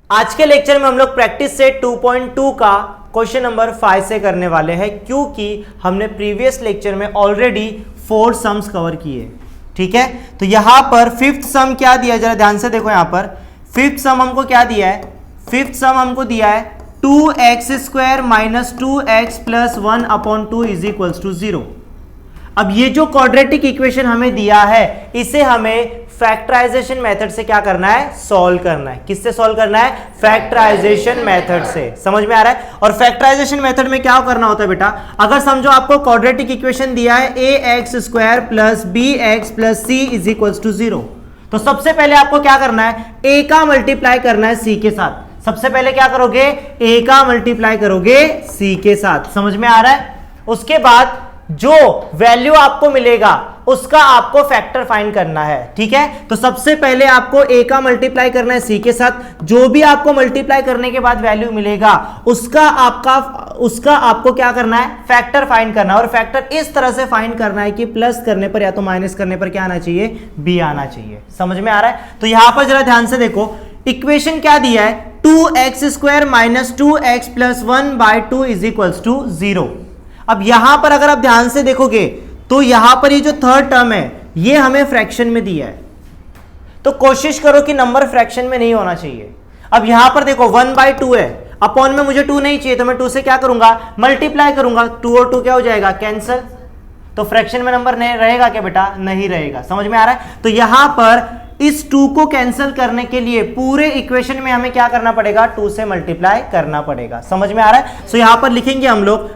आज के लेक्चर में हम लोग प्रैक्टिस सेट 2.2 का क्वेश्चन नंबर 5 से करने वाले हैं, क्योंकि हमने प्रीवियस लेक्चर में ऑलरेडी 4 सम्स कवर किए। ठीक है, तो यहां पर फिफ्थ सम क्या दिया है, जरा ध्यान से देखो। यहां पर फिफ्थ सम हमको क्या दिया है, फिफ्थ सम हमको दिया है 2x² minus 2x plus 1/2 is equals to 0। अब ये जो क्वाड्रेटिक इक्वेशन हमें दिया है, इसे हमें फैक्टराइजेशन मेथड से क्या करना है, सॉल्व करना है। किससे सॉल्व करना है, फैक्टराइजेशन मेथड से। समझ में आ रहा है। और फैक्टराइजेशन मेथड में क्या करना होता है बेटा, अगर समझो आपको क्वाड्रेटिक इक्वेशन दिया है ax² plus bx plus c is equals to 0, तो सबसे पहले आपको क्या करना है, a का मल्टीप्लाई करना है c के साथ। सबसे पहले क्या करोगे, a का मल्टीप्लाई करोगे c के साथ। समझ में आ रहा है। उसके बाद जो वैल्यू आपको मिलेगा उसका आपको फैक्टर फाइंड करना है। ठीक है, तो सबसे पहले आपको a का मल्टीप्लाई करना है c के साथ। जो भी आपको मल्टीप्लाई करने के बाद वैल्यू मिलेगा उसका आपको क्या करना है, फैक्टर फाइंड करना है। और फैक्टर इस तरह से फाइंड करना है कि प्लस करने पर या तो माइनस करने पर क्या आना चाहिए, b आना चाहिए। समझ में आ रहा है। तो यहां पर जरा ध्यान से देखो, इक्वेशन क्या दिया है, 2x² minus 2x plus 1/2 is equals to 0। अब यहां पर अगर आप ध्यान से देखोगे तो यहां पर ये जो थर्ड टर्म है ये हमें फ्रैक्शन में दिया है, तो कोशिश करो कि नंबर फ्रैक्शन में नहीं होना चाहिए। अब यहां पर देखो 1/2 है, अपॉन में मुझे 2 नहीं चाहिए, तो मैं 2 से क्या करूंगा, मल्टीप्लाई करूंगा। 2 और 2 क्या हो जाएगा, कैंसिल। तो फ्रैक्शन में नंबर नहीं रहेगा क्या बेटा, नहीं रहेगा। समझ में आ रहा है। तो यहां पर इस 2 को कैंसिल करने के लिए पूरे इक्वेशन में हमें क्या करना पड़ेगा, 2 से मल्टीप्लाई करना पड़ेगा। समझ में आ रहा है। सो यहां पर लिखेंगे हम लोग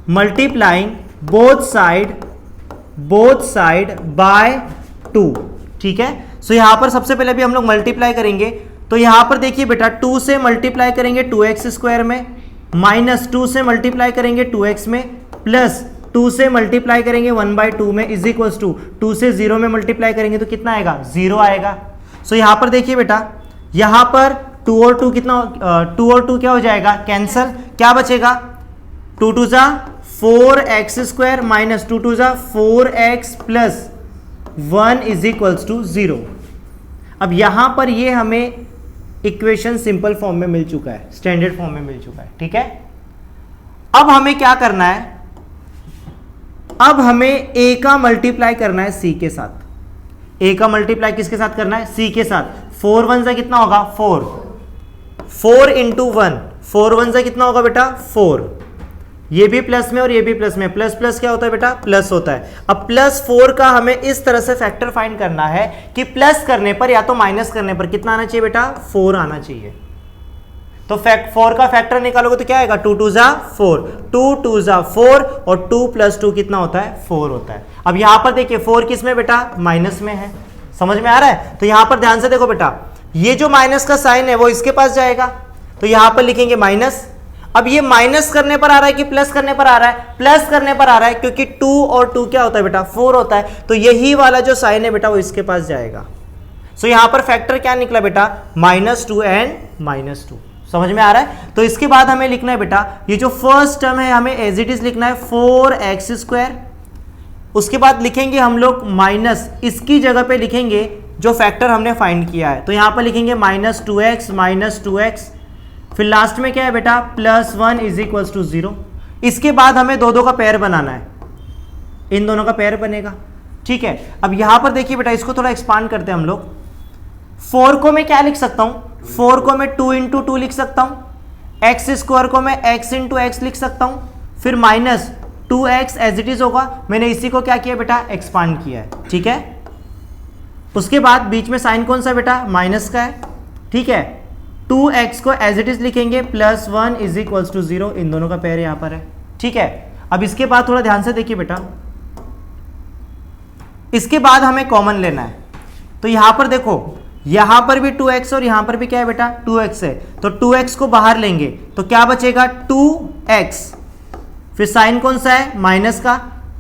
मल्टीप्लाइंग बोथ साइड बाय 2। ठीक है, सो यहां पर सबसे पहले भी हम लोग मल्टीप्लाई करेंगे। तो यहां पर देखिए बेटा, 2 से मल्टीप्लाई करेंगे 2x² में, माइनस 2 से मल्टीप्लाई करेंगे 2x में, प्लस 2 से मल्टीप्लाई करेंगे 1/2 में इज इक्वल्स टू 2 से 0 में मल्टीप्लाई करेंगे तो कितना आएगा, 0 आएगा। सो यहां पर देखिए बेटा, यहां पर 2 और 2 कितना, 2 और 2 क्या हो जाएगा, कैंसल। क्या बचेगा, 2 2 जा 4x² माइनस 2 2 जा 4x plus 1 is equals to 0। अब यहां पर ये हमें इक्वेशन सिंपल फॉर्म में मिल चुका है, स्टैंडर्ड फॉर्म में मिल चुका है। ठीक है, अब हमें क्या करना है, अब हमें a का मल्टीप्लाई करना है c के साथ। a का मल्टीप्लाई किसके साथ करना है, c के साथ। 4 1 से कितना होगा, 4 इंटू 1, 4 1 से कितना होगा बेटा, 4। ये भी प्लस में और ये भी प्लस में, प्लस प्लस क्या होता है बेटा, प्लस होता है। अब प्लस 4 का हमें इस तरह से फैक्टर फाइंड करना है कि प्लस करने पर या तो माइनस करने पर कितना आना चाहिए बेटा, 4 आना चाहिए। तो 4 का फैक्टर निकालोगे तो क्या आएगा, 2 2 जा 4, 2 2 जा 4 और 2 प्लस 2 कितना होता है, 4 होता है। अब यहां पर देखिए 4 किस में बेटा, माइनस में है। समझ में आ रहा है। तो यहां पर ध्यान से देखो बेटा, ये जो माइनस का साइन है वो इसके पास जाएगा, तो यहां पर लिखेंगे माइनस। अब ये माइनस करने पर आ रहा है कि प्लस करने पर आ रहा है, प्लस करने पर आ रहा है, क्योंकि 2 और 2 क्या होता है बेटा, 4 होता है। तो यही वाला जो साइन है बेटा वो इसके पास जाएगा। सो यहां पर फैक्टर क्या निकला बेटा, -2 एंड -2। समझ में आ रहा है। तो इसके बाद हमें लिखना है बेटा, ये जो फर्स्ट टर्म है हमें एज इट इज लिखना है 4x²। उसके बाद लिखेंगे हम लोग माइनस, इसकी जगह पे लिखेंगे जो फैक्टर हमने फाइंड किया है। तो यहां पर लिखेंगे -2x, फिर लास्ट में क्या है बेटा, +1 इज इक्वल्स टू 0। इसके बाद हमें दो का पेयर बनाना है, इन दोनों का पेयर बनेगा। ठीक है, अब यहां पर देखिए बेटा, इसको थोड़ा एक्सपांड करते हैं हम लोग। 4 को मैं क्या लिख सकता हूं, 4 को मैं 2 इंटू 2 लिख सकता हूं, x² को मैं x इंटू x लिख सकता हूं, फिर -2x एज इट इज होगा। मैंने इसी को क्या किया बेटा, एक्सपांड किया है। ठीक है, उसके बाद बीच में साइन कौन सा बेटा, माइनस का है। ठीक है, 2x को एज इट इज लिखेंगे, +1 इज इक्वल्स टू 0। इन दोनों का पेयर यहां पर है। ठीक है, अब इसके बाद थोड़ा ध्यान से देखिए बेटा, इसके बाद हमें कॉमन लेना है। तो यहां पर देखो, यहां पर भी 2x और यहां पर भी क्या है बेटा, 2x है। तो 2x को बाहर लेंगे तो क्या बचेगा, 2x, फिर साइन कौन सा है, माइनस का।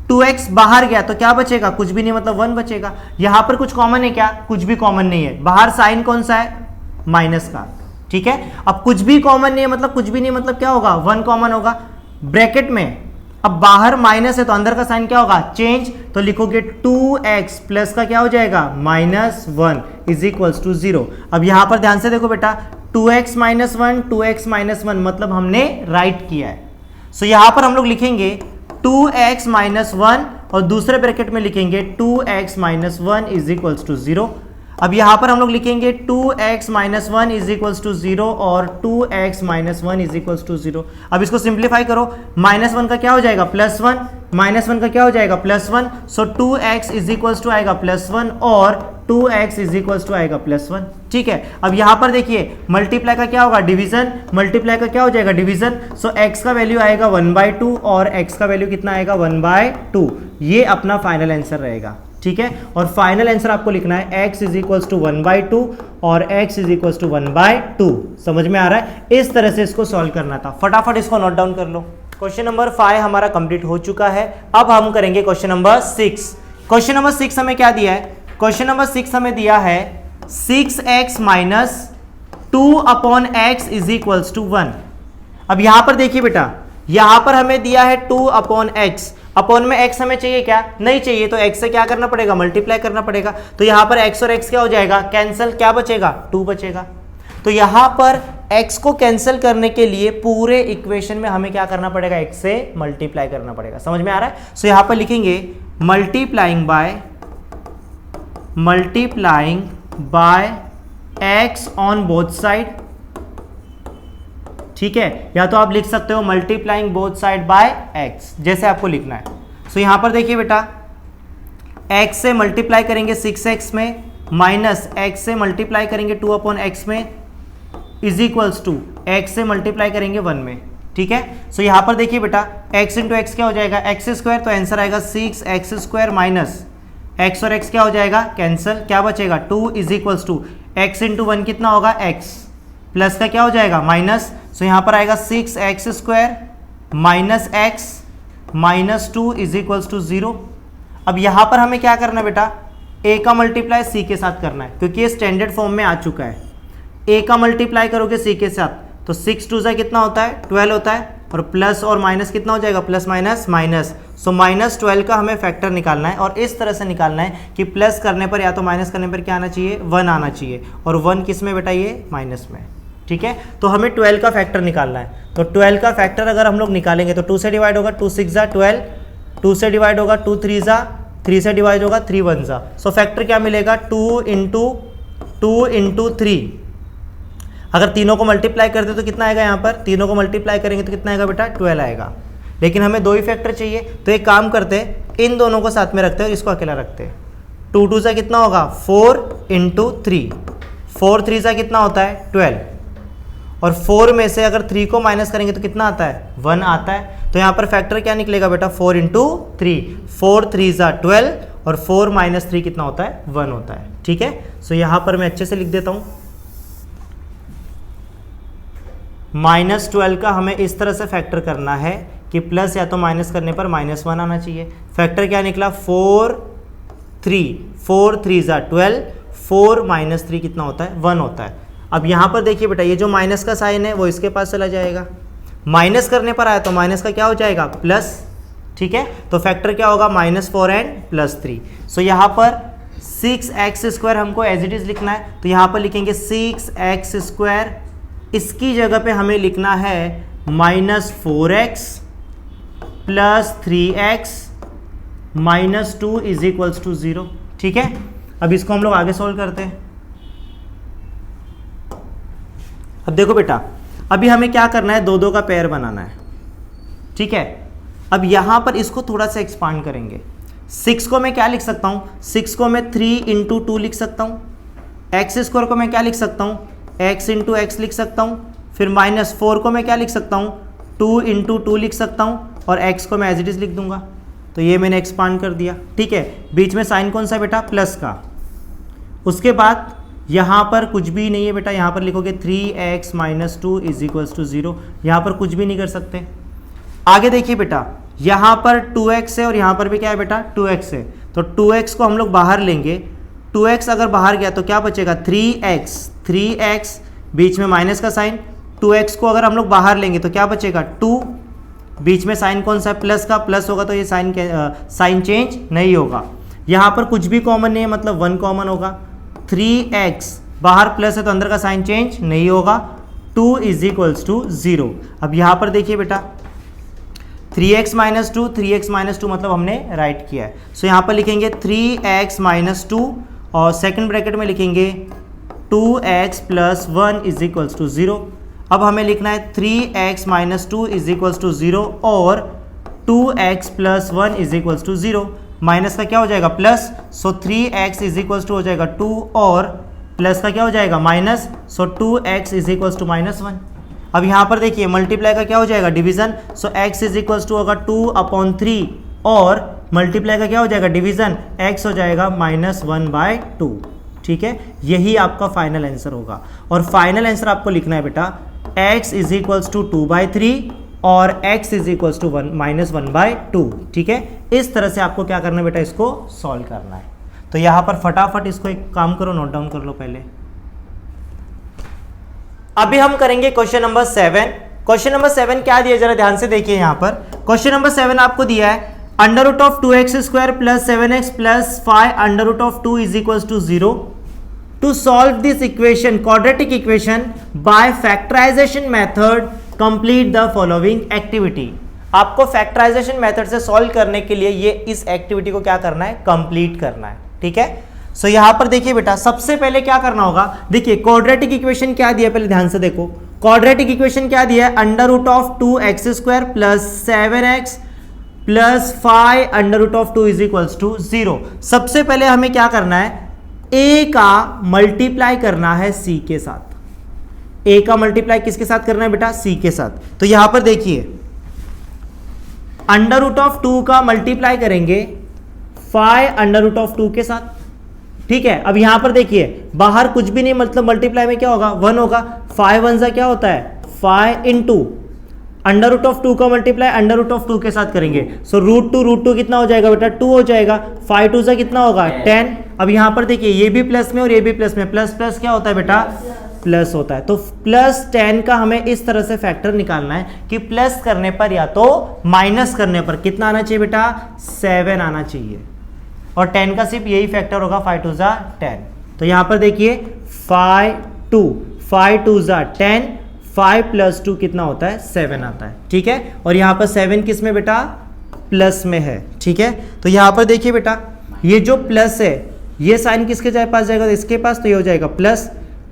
2x बाहर गया तो क्या बचेगा, कुछ भी नहीं, मतलब 1 बचेगा। यहां पर कुछ कॉमन है क्या, कुछ भी कॉमन नहीं है। बाहर साइन कौन सा है, माइनस का। ठीक है, अब कुछ भी कॉमन नहीं है, मतलब कुछ भी नहीं, मतलब क्या होगा, 1 कॉमन होगा। ब्रैकेट में अब बाहर माइनस है तो अंदर का साइन क्या होगा, चेंज, तो लिखोगे 2x प्लस का क्या हो जाएगा -1 इज इक्वल्स टू 0। अब यहां पर ध्यान से देखो बेटा, 2x माइनस 1, 2x माइनस 1 मतलब हमने राइट किया है। सो यहां पर हम लोग लिखेंगे 2x माइनस 1 और दूसरे ब्रैकेट में लिखेंगे 2x minus 1 is equals to 0। अब यहां पर हम लोग लिखेंगे 2x minus 1 is equals to 0 और 2x minus 1 is equals to 0। अब इसको सिंप्लीफाई करो, -1 का क्या हो जाएगा +1, -1 का क्या हो जाएगा +1, सो 2x इज इक्वल्स टू आएगा +1 और 2x इज इक्वल्स टू आएगा +1। ठीक है, अब यहां पर देखिए मल्टीप्लाई का क्या होगा, डिवीजन, मल्टीप्लाई का क्या हो जाएगा डिवीजन, सो x का वैल्यू आएगा 1/2 और x का वैल्यू कितना आएगा 1/2। ये अपना फाइनल आंसर रहेगा। ठीक है, और फाइनल आंसर आपको लिखना है x इज इक्वल्स टू 1/2 और x इज इक्वल्स टू 1/2। समझ में आ रहा है, इस तरह से इसको सॉल्व करना था। फटाफट इसको नोट डाउन कर लो। क्वेश्चन नंबर 5 हमारा कंप्लीट हो चुका है। अब हम करेंगे क्वेश्चन नंबर 6। क्वेश्चन नंबर 6 हमें क्या दिया है, क्वेश्चन नंबर 6 हमें दिया है 6x minus 2/x is equals to 1। अब यहां पर देखिए बेटा, यहां पर हमें दिया है 2/x, अपॉन में x हमें चाहिए क्या, नहीं चाहिए, तो x से क्या करना पड़ेगा, मल्टीप्लाई करना पड़ेगा। तो यहां पर x और x क्या हो जाएगा, कैंसिल, क्या बचेगा 2 बचेगा। तो यहां पर x को कैंसिल करने के लिए पूरे इक्वेशन में हमें क्या करना पड़ेगा, x से मल्टीप्लाई करना पड़ेगा। समझ में आ रहा है। सो यहां पर लिखेंगे multiplying by x on both side. ठीक है, या तो आप लिख सकते हो multiplying both side by x, जैसे आपको लिखना है। सो यहां पर देखिए बेटा, x से मल्टीप्लाई करेंगे 6x में, माइनस x से मल्टीप्लाई करेंगे 2/x में, इज इक्वल्स टू x से मल्टीप्लाई करेंगे 1 में। ठीक है, सो यहां पर देखिए बेटा, x इंटू एक्स क्या हो जाएगा, x², तो आंसर आएगा 6x² माइनस x और x क्या हो जाएगा, कैंसिल, क्या बचेगा 2 is equals to x into 1 कितना होगा x, प्लस का क्या हो जाएगा माइनस, सो यहां पर आएगा 6x² minus x minus 2 is equals to 0। अब यहां पर हमें क्या करना है बेटा, a का मल्टीप्लाई c के साथ करना है, क्योंकि ये स्टैंडर्ड फॉर्म में आ चुका है। a का मल्टीप्लाई करोगे c के साथ तो 6 2 कितना होता है 12 होता है, और प्लस और माइनस कितना हो जाएगा, प्लस माइनस माइनस, सो -12 का हमें फैक्टर निकालना है। और इस तरह से निकालना है कि प्लस करने पर या तो माइनस करने पर क्या आना चाहिए, 1 आना चाहिए, और 1 किस में बेटा, ये माइनस में। ठीक है, तो हमें 12 का फैक्टर निकालना है। तो 12 का फैक्टर अगर हम लोग निकालेंगे तो 2 से डिवाइड होगा, 2 6 12, 2 से डिवाइड होगा 2 3 3 से डिवाइड होगा 3 1 सो फैक्टर क्या मिलेगा, 2 इंटू 3। अगर तीनों को मल्टीप्लाई करते तो कितना आएगा, यहाँ पर तीनों को मल्टीप्लाई करेंगे तो कितना आएगा बेटा, 12 आएगा। लेकिन हमें 2 ही फैक्टर चाहिए, तो एक काम करते हैं, इन दोनों को साथ में रखते हैं, इसको अकेला रखते हैं। 2 2 से कितना होगा 4 इंटू 3, 4 3 से कितना होता है 12, और 4 में से अगर 3 को माइनस करेंगे तो कितना आता है, 1 आता है। तो यहाँ पर फैक्टर क्या निकलेगा बेटा, 4 इंटू 3, 4 3 12, और 4 माइनस 3 कितना होता है, 1 होता है। ठीक है, सो यहाँ पर मैं अच्छे से लिख देता हूँ, -12 का हमें इस तरह से फैक्टर करना है कि प्लस या तो माइनस करने पर -1 आना चाहिए। फैक्टर क्या निकला, 4 3 12, 4 माइनस 3 कितना होता है, 1 होता है। अब यहाँ पर देखिए बेटा, ये जो माइनस का साइन है वो इसके पास चला जाएगा, माइनस करने पर आया तो माइनस का क्या हो जाएगा, प्लस। ठीक है, तो फैक्टर क्या होगा, -4 एंड +3। सो यहाँ पर 6x² हमको एज इट इज लिखना है, तो यहाँ पर लिखेंगे 6x², इसकी जगह पे हमें लिखना है -4x + 3x - 2 is equals to 0। ठीक है, अब इसको हम लोग आगे सोल्व करते हैं। अब देखो बेटा, अभी हमें क्या करना है, 2 2 का पेयर बनाना है। ठीक है, अब यहां पर इसको थोड़ा सा एक्सपांड करेंगे। 6 को मैं क्या लिख सकता हूं, 6 को मैं 3 इंटू 2 लिख सकता हूं, x² को मैं क्या लिख सकता हूं, x इंटू एक्स लिख सकता हूं, फिर -4 को मैं क्या लिख सकता हूं, 2 इंटू 2 लिख सकता हूं, और x को मैं एज इट इज लिख दूंगा। तो ये मैंने एक्सपांड कर दिया। ठीक है, बीच में साइन कौन सा बेटा, प्लस का। उसके बाद यहाँ पर कुछ भी नहीं है बेटा, यहाँ पर लिखोगे 3x - 2 इज इक्वल्स टू 0। यहाँ पर कुछ भी नहीं कर सकते। आगे देखिए बेटा, यहाँ पर 2x है और यहाँ पर भी क्या है बेटा, 2x है, तो 2x को हम लोग बाहर लेंगे। 2x अगर बाहर गया तो क्या बचेगा, 3x, बीच में माइनस का साइन। 2x को अगर हम लोग बाहर लेंगे तो क्या बचेगा, 2, बीच में साइन कौन सा है, प्लस का, प्लस होगा तो ये साइन चेंज नहीं होगा। यहाँ पर कुछ भी कॉमन नहीं है, मतलब 1 कॉमन होगा। 3x बाहर प्लस है तो अंदर का साइन चेंज नहीं होगा। 2 इज इक्वल्स टू 0। अब यहाँ पर देखिए बेटा 3x माइनस 2, 3x माइनस 2 मतलब हमने राइट किया है। सो यहाँ पर लिखेंगे 3x माइनस 2 और सेकंड ब्रैकेट में लिखेंगे 2x plus 1 is equals to 0। अब हमें लिखना है 3x minus 2 is equals to 0 और 2x plus 1 is equals to 0। Minus का क्या हो जाएगा, plus. So 3x is equals to हो जाएगा 2 और प्लस का क्या हो जाएगा, minus. So 2x is equals to minus 1। अब यहाँ पर देखिए मल्टीप्लाई का क्या हो जाएगा, division. So x is equals to होगा 2/3 और मल्टीप्लाई का क्या हो जाएगा, डिवीजन। x हो जाएगा -1/2। ठीक है, यही आपका फाइनल आंसर होगा। और फाइनल आंसर आपको लिखना है बेटा x इज इक्वल्स टू 2/3 और x इज इक्वल्स टू -1/2। ठीक है, इस तरह से आपको क्या करना है बेटा, इसको सॉल्व करना है। तो यहाँ पर फटाफट इसको एक काम करो, नोट डाउन कर लो पहले। अभी हम करेंगे क्वेश्चन नंबर 7। क्वेश्चन नंबर 7 क्या दिया, जरा ध्यान से देखिए। यहाँ पर क्वेश्चन नंबर 7 आपको दिया है √2x² plus 7x plus 5 √2 is equals to 0। To solve this equation, quadratic equation by factorisation method, complete the following activity. आपको फैक्टराइजेशन मेथड से सॉल्व करने के लिए ये इस एक्टिविटी को क्या करना है, कंप्लीट करना है। ठीक है, सो यहां पर देखिए बेटा सबसे पहले क्या करना होगा, देखिए क्वाड्रेटिक इक्वेशन क्या दिया, पहले ध्यान से देखो। क्वाड्रेटिक इक्वेशन क्या दिया है, √2x² plus 7x plus 5 √2 is equals to 0। सबसे पहले हमें क्या करना है, a का मल्टीप्लाई करना है c के साथ। a का मल्टीप्लाई किसके साथ करना है बेटा, c के साथ। तो यहां पर देखिए √2 का मल्टीप्लाई करेंगे 5 √2 के साथ। ठीक है, अब यहां पर देखिए बाहर कुछ भी नहीं, मतलब मल्टीप्लाई में क्या होगा, 1 होगा। 5 1 जा क्या होता है, 5 इंटू √2 का मल्टीप्लाई √2 के साथ करेंगे। सो √2 कितना हो जाएगा बेटा, 2 हो जाएगा। 5 2 जा कितना होगा, 10। अब यहां पर देखिए ये भी प्लस में और ये भी प्लस में, प्लस प्लस क्या होता है बेटा, प्लस होता है। तो प्लस 10 का हमें इस तरह से फैक्टर निकालना है कि प्लस करने पर या तो माइनस करने पर कितना आना चाहिए बेटा, 7 आना चाहिए। और 10 का सिर्फ यही फैक्टर होगा, 5 2 जा 10। तो यहां पर देखिए 5 2 जा 10, 5 प्लस 2 कितना होता है, 7 आता है। ठीक है, और यहां पर 7 किस में बेटा, प्लस में है। ठीक है, तो यहां पर देखिए बेटा ये जो प्लस है ये साइन किसके पास जाएगा, तो इसके पास, तो ये हो जाएगा प्लस।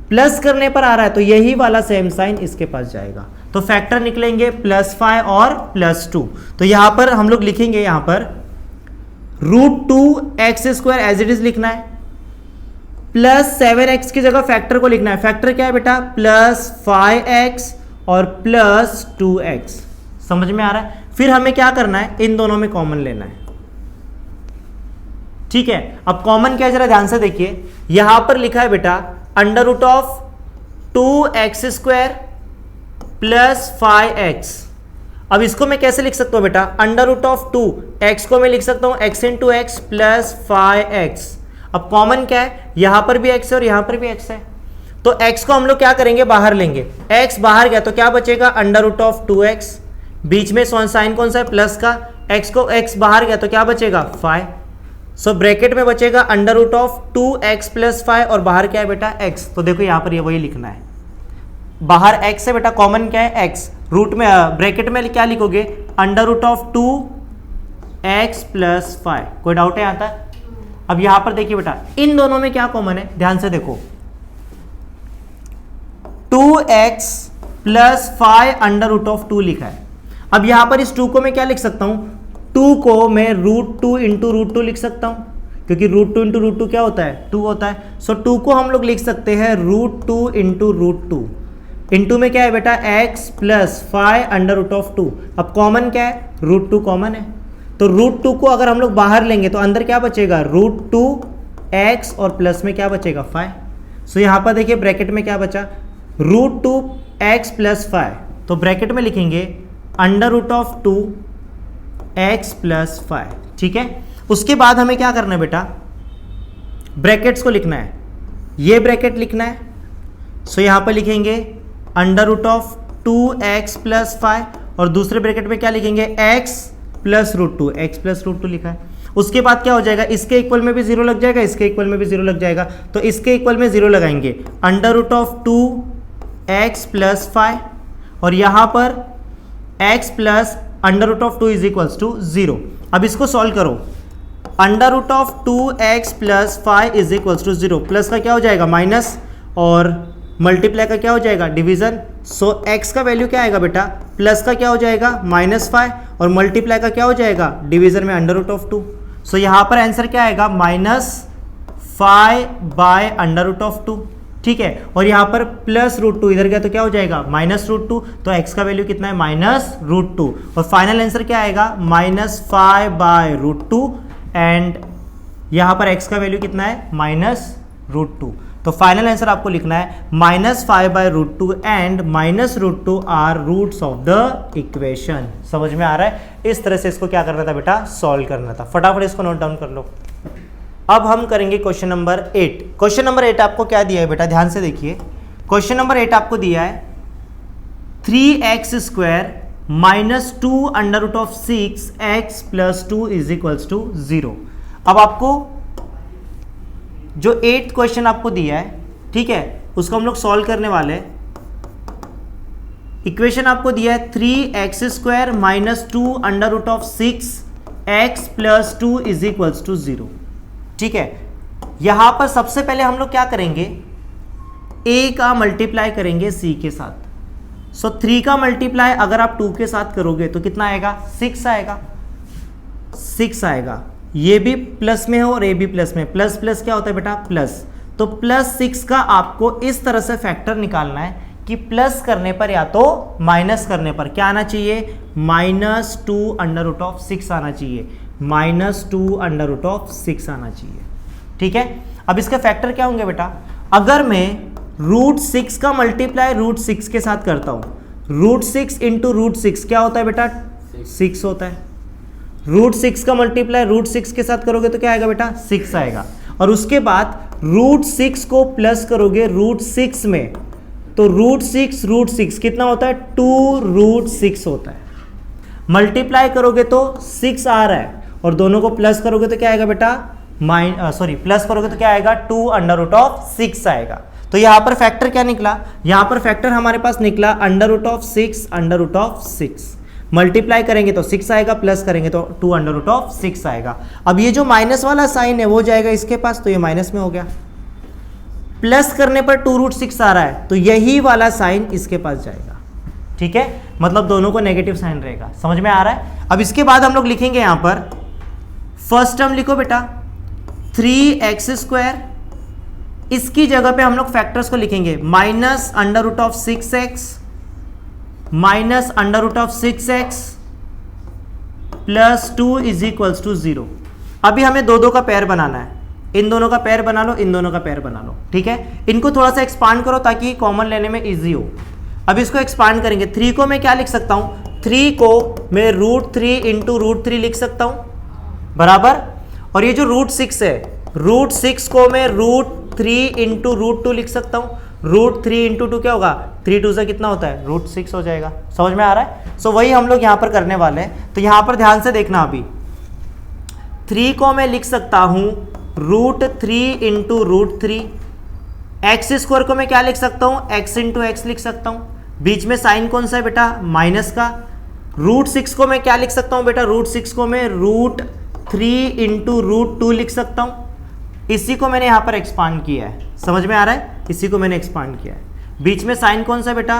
प्लस करने पर आ रहा है तो यही वाला सेम साइन इसके पास जाएगा। तो फैक्टर निकलेंगे +5 और +2। तो यहां पर हम लोग लिखेंगे, यहां पर √2x² एज इट इज लिखना है, प्लस 7x की जगह फैक्टर को लिखना है। फैक्टर क्या है बेटा, +5x और +2x। समझ में आ रहा है। फिर हमें क्या करना है, इन दोनों में कॉमन लेना है। ठीक है, अब कॉमन क्या है जरा ध्यान से देखिए। यहां पर लिखा है बेटा √2x² प्लस 5x। अब इसको मैं कैसे लिख सकता हूं बेटा, √2 x को मैं लिख सकता हूं x into x plus 5x। अब कॉमन क्या है, यहां पर भी x है और यहां पर भी x है। तो x को हम लोग क्या करेंगे, बाहर लेंगे। x बाहर गया तो क्या बचेगा, √2x। बीच में साइन कौन सा है, प्लस का। x को x बाहर गया तो क्या बचेगा, 5। सो ब्रैकेट में बचेगा √2x प्लस 5 और बाहर क्या है बेटा, x। तो देखो यहां पर ये वही लिखना है, बाहर x है बेटा, कॉमन क्या है, x। रूट में ब्रैकेट में क्या लिखोगे, √2x प्लस 5। कोई डाउट है यहां तक। अब यहां पर देखिए बेटा इन दोनों में क्या कॉमन है, ध्यान से देखो। 2x प्लस 5 √2 लिखा है। अब यहां पर इस 2 को मैं क्या लिख सकता हूं, 2 को मैं √2 इंटू √2 लिख सकता हूं, क्योंकि √2 इंटू √2 क्या होता है, 2 होता है। सो 2 को हम लोग लिख सकते हैं √2 इंटू √2। इंटू में क्या है बेटा, x प्लस 5 √2। अब कॉमन क्या है, √2 कॉमन है। तो √2 को अगर हम लोग बाहर लेंगे तो अंदर क्या बचेगा, √2x और प्लस में क्या बचेगा, 5। सो यहां पर देखिए ब्रैकेट में क्या बचा, √2x प्लस 5। तो ब्रैकेट में लिखेंगे √2x प्लस 5। ठीक है, उसके बाद हमें क्या करना है बेटा, ब्रैकेट्स को लिखना है, ये ब्रैकेट लिखना है। सो यहां पर लिखेंगे √2x प्लस 5 और दूसरे ब्रैकेट में क्या लिखेंगे x plus root two, X plus root two लिखा है। उसके बाद क्या हो जाएगा, इसके इक्वल में भी जीरो लग जाएगा, इसके इक्वल में भी जीरो लग जाएगा, तो इसके इक्वल में जीरो लगाएंगे, under root of 2x plus 5 और यहाँ पर x plus under root of 2 is equals to 0। अब इसको सॉल्व करो, under root of 2x plus 5 is equals to 0, plus का क्या हो जाएगा माइनस और मल्टीप्लाई का क्या हो जाएगा डिवीजन। सो x का वैल्यू क्या आएगा बेटा, प्लस का क्या हो जाएगा -5 और मल्टीप्लाई का क्या हो जाएगा डिवीजन में अंडर रूट ऑफ 2। सो यहाँ पर आंसर क्या आएगा -5 बाय अंडर रूट ऑफ 2, ठीक है। और यहाँ पर प्लस रूट टू इधर गया तो क्या हो जाएगा -√2, तो x का वैल्यू कितना है -√2 और फाइनल आंसर क्या आएगा -5 बाय √2 एंड यहाँ पर x का वैल्यू कितना है -√2। तो फाइनल आंसर आपको लिखना है -5 by √2 and -√2 are roots of the equation. समझ में आ रहा है, इस तरह से इसको क्या करना था बेटा, सॉल्व करना था। फटाफट इसको नोट डाउन कर लो। अब हम करेंगे क्वेश्चन नंबर 8। क्वेश्चन नंबर 8 आपको क्या दिया है बेटा, ध्यान से देखिए। क्वेश्चन नंबर 8 आपको दिया है 3x² minus 2 under root of 6x plus 2 is equals to 0। अब आपको जो 8th क्वेश्चन आपको दिया है, ठीक है, उसको हम लोग सॉल्व करने वाले हैं। इक्वेशन आपको दिया है 3x² minus 2 under root of 6x plus 2 is equals to 0, ठीक है। यहां पर सबसे पहले हम लोग क्या करेंगे, a का मल्टीप्लाई करेंगे c के साथ। सो 3 का मल्टीप्लाई अगर आप 2 के साथ करोगे तो कितना आएगा, 6 आएगा, 6 आएगा। ये भी प्लस में है और ए भी प्लस में, प्लस प्लस क्या होता है बेटा प्लस, तो +6 का आपको इस तरह से फैक्टर निकालना है कि प्लस करने पर या तो माइनस करने पर क्या आना चाहिए, -2 अंडर रूट ऑफ 6 आना चाहिए, -2 अंडर रूट ऑफ 6 आना चाहिए, ठीक है। अब इसके फैक्टर क्या होंगे बेटा, अगर मैं √6 का मल्टीप्लाई √6 के साथ करता हूं, √6 इंटू √6 क्या होता है बेटा 6 होता है। √6 का मल्टीप्लाई √6 के साथ करोगे तो क्या आएगा बेटा 6 आएगा, और उसके बाद √6 को प्लस करोगे √6 में, तो √6 कितना होता है 2√6 होता है। मल्टीप्लाई करोगे तो 6 आ रहा है और दोनों को प्लस करोगे तो क्या आएगा बेटा प्लस करोगे तो क्या आएगा 2 अंडर रूट ऑफ 6 आएगा। तो यहां पर फैक्टर क्या निकला, यहां पर फैक्टर हमारे पास निकला under root of 6 under root of 6। Multiply करेंगे तो 6 आएगा, प्लस करेंगे तो 2 अंडर रूट ऑफ 6 आएगा। अब ये जो माइनस वाला साइन है वो जाएगा इसके पास, तो ये माइनस में हो गया। प्लस करने पर 2√6 आ रहा है तो यही वाला साइन इसके पास जाएगा, ठीक है, मतलब दोनों को नेगेटिव साइन रहेगा। समझ में आ रहा है। अब इसके बाद हम लोग लिखेंगे यहां पर फर्स्ट टर्म लिखो बेटा 3x², इसकी जगह पे हम लोग फैक्टर्स को लिखेंगे minus under root of 6x minus under root of 6x plus 2 is equals to 0। अभी हमें दो का पेयर बनाना है, इन दोनों का पेयर बना लो, इन दोनों का पेयर बना लो, ठीक है। इनको थोड़ा सा एक्सपांड करो ताकि कॉमन लेने में इजी हो। अब इसको एक्सपांड करेंगे, 3 को मैं क्या लिख सकता हूं, 3 को मैं √3 इंटू √3 लिख सकता हूं बराबर, और ये जो √6 है √6 को मैं √3 इंटू √2 लिख सकता हूं। √3 इंटू 2 क्या होगा, 3 2 से कितना होता है √6 हो जाएगा। समझ में आ रहा है। सो वही हम लोग यहां पर करने वाले हैं। तो यहां पर ध्यान से देखना, अभी 3 को मैं लिख सकता हूं √3 इंटू √3, x² को मैं क्या लिख सकता हूं, x इंटू एक्स लिख सकता हूं। बीच में साइन कौन सा है बेटा माइनस का। √6 को मैं क्या लिख सकता हूं बेटा, √6 को मैं √3 इंटू √2 लिख सकता हूं। इसी को मैंने यहां पर एक्सपांड किया है, समझ में आ रहा है, इसी को मैंने एक्सपांड किया है। बीच में साइन कौन सा बेटा,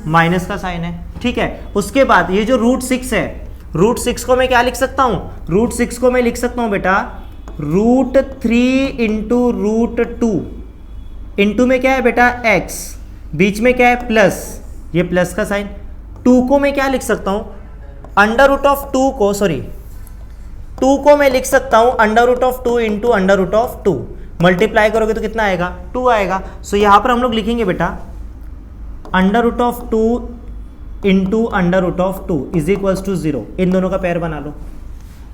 माइनस का साइन है, ठीक है। उसके बाद ये जो √6 है, √6 को मैं क्या लिख सकता हूं, √6 को मैं लिख सकता हूं बेटा √3 इंटू √2, इंटू में क्या है बेटा x, बीच में क्या है प्लस, ये प्लस का साइन। 2 को मैं क्या लिख सकता हूं, अंडर रूट ऑफ 2 को, सॉरी 2 को मैं लिख सकता हूं under root of 2 into under root of 2। Multiply करोगे तो कितना आएगा 2 आएगा। सो यहां पर हम लोग लिखेंगे बेटा under root of 2 into under root of 2 is equals to 0। इन दोनों का पेयर बना लो।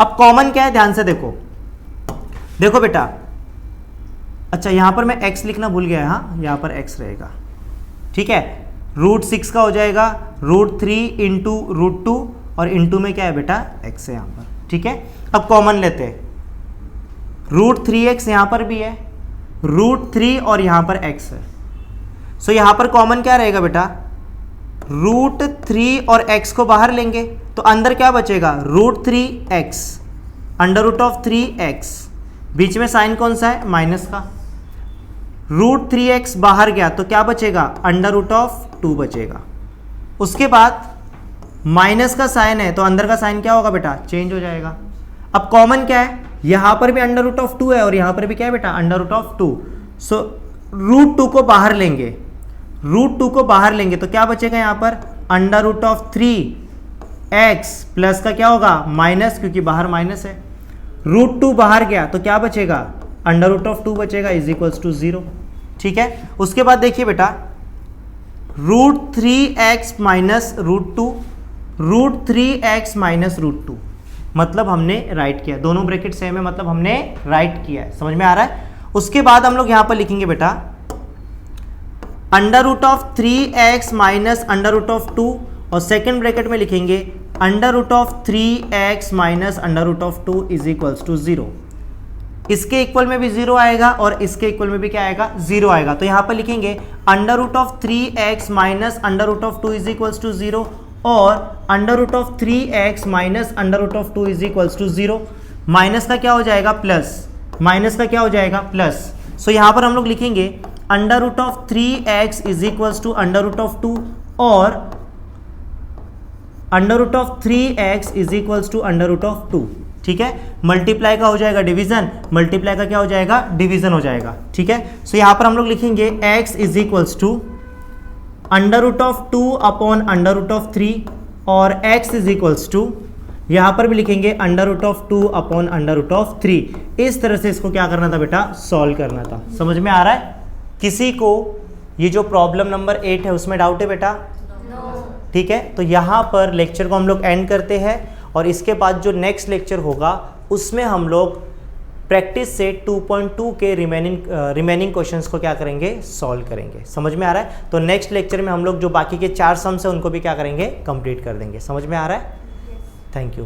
अब कॉमन क्या है ध्यान से देखो, देखो बेटा, अच्छा यहां पर मैं x लिखना भूल गया, हाँ यहां पर x रहेगा, ठीक है। √6 का हो जाएगा √3 इंटू √2 और इंटू में क्या है बेटा x है यहाँ पर, ठीक है। अब कॉमन लेते हैं, √3x यहाँ पर भी है, √3 और यहाँ पर x है। सो यहाँ पर कॉमन क्या रहेगा बेटा, √3 और x को बाहर लेंगे तो अंदर क्या बचेगा, √3x √3x, बीच में साइन कौन सा है, माइनस का। √3x बाहर गया तो क्या बचेगा, √2 बचेगा। उसके बाद माइनस का साइन है तो अंदर का साइन क्या होगा बेटा, चेंज हो जाएगा। अब कॉमन क्या है, यहां पर भी √2 है और यहां पर भी क्या है बेटा, √2। सो √2 को बाहर लेंगे, √2 को बाहर लेंगे तो क्या बचेगा यहाँ पर, √3x प्लस का क्या होगा, माइनस, क्योंकि बाहर माइनस है। √2 बाहर गया तो क्या बचेगा, √2 बचेगा इज इक्वल्स टू 0, ठीक है। उसके बाद देखिए बेटा, √3x माइनस √2, √3x माइनस √2, मतलब हमने राइट किया, दोनों ब्रैकेट सेम है, मतलब हमने राइट किया है, समझ में आ रहा है। उसके बाद हम लोग यहां पर लिखेंगे बेटा √3x माइनस √2 और सेकेंड ब्रैकेट में लिखेंगे √3x minus √2 is equals to 0। इसके इक्वल में भी 0 आएगा और इसके इक्वल में भी क्या आएगा, 0 आएगा। तो यहां पर लिखेंगे √3x minus √2 is equals to 0 और √3x minus √2 is equals to 0। Minus का क्या हो जाएगा, प्लस, माइनस का क्या हो जाएगा, प्लस। सो यहां पर हम लोग लिखेंगे √3x इज इक्वल्स टू √2 और √3x इज इक्वल्स टू √2, ठीक है। मल्टीप्लाई का हो जाएगा डिवीजन, मल्टीप्लाई का क्या हो जाएगा, डिवीजन हो जाएगा, ठीक है। सो यहां पर हम लोग लिखेंगे x is equals to √2 upon √3 और x इज इक्वल्स टू, यहां पर भी लिखेंगे √2 अपॉन √3। इस तरह से इसको क्या करना था बेटा, सॉल्व करना था। समझ में आ रहा है किसी को, ये जो प्रॉब्लम नंबर 8 है उसमें डाउट है बेटा, ठीक है। तो यहां पर लेक्चर को हम लोग एंड करते हैं और इसके बाद जो नेक्स्ट लेक्चर होगा उसमें हम लोग प्रैक्टिस से 2.2 के रिमेनिंग क्वेश्चंस को क्या करेंगे, सॉल्व करेंगे। समझ में आ रहा है। तो नेक्स्ट लेक्चर में हम लोग जो बाकी के 4 सम्स हैं उनको भी क्या करेंगे, कंप्लीट कर देंगे। समझ में आ रहा है। Thank you.